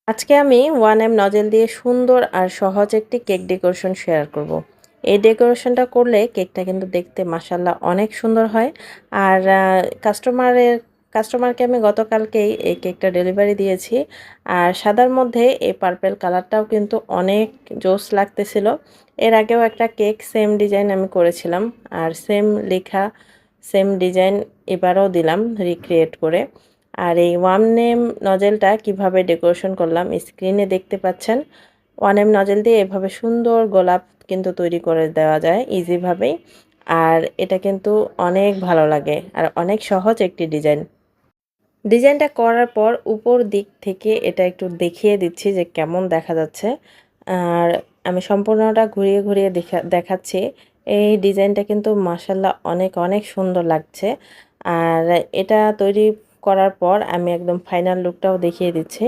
আজকে আমি 1M nozzle দিয়ে সুন্দর আর সহজ একটি কেক ডেকোরেশন শেয়ার করব। এই ডেকোরেশনটা করলে কেকটা কিন্তু দেখতে মাশাল্লাহ অনেক সুন্দর হয়। আর কাস্টমারকে আমি গতকালকেই এই কেকটা ডেলিভারি দিয়েছি। আর সাদার মধ্যে এই পার্পেল কালারটাও কিন্তু অনেক জোস লাগতেছিল। এর আগেও একটা কেক সেম ডিজাইন আমি করেছিলাম, আর সেম লেখা সেম ডিজাইন এবারও দিলাম রিক্রিয়েট করে। আর এই ওয়ান নেম নজেলটা কিভাবে ডেকোরেশন করলাম স্ক্রিনে দেখতে পাচ্ছেন। ওয়ান এম নজেল দিয়ে এভাবে সুন্দর গোলাপ কিন্তু তৈরি করে দেওয়া যায় ইজিভাবেই। আর এটা কিন্তু অনেক ভালো লাগে আর অনেক সহজ একটি ডিজাইন। ডিজাইনটা করার পর উপর দিক থেকে এটা একটু দেখিয়ে দিচ্ছি যে কেমন দেখা যাচ্ছে। আর আমি সম্পূর্ণটা ঘুরিয়ে ঘুরিয়ে দেখাচ্ছি। এই ডিজাইনটা কিন্তু মাশাল্লাহ অনেক অনেক সুন্দর লাগছে। আর এটা তৈরি করার পর আমি একদম ফাইনাল লুকটাও দেখিয়ে দিচ্ছি।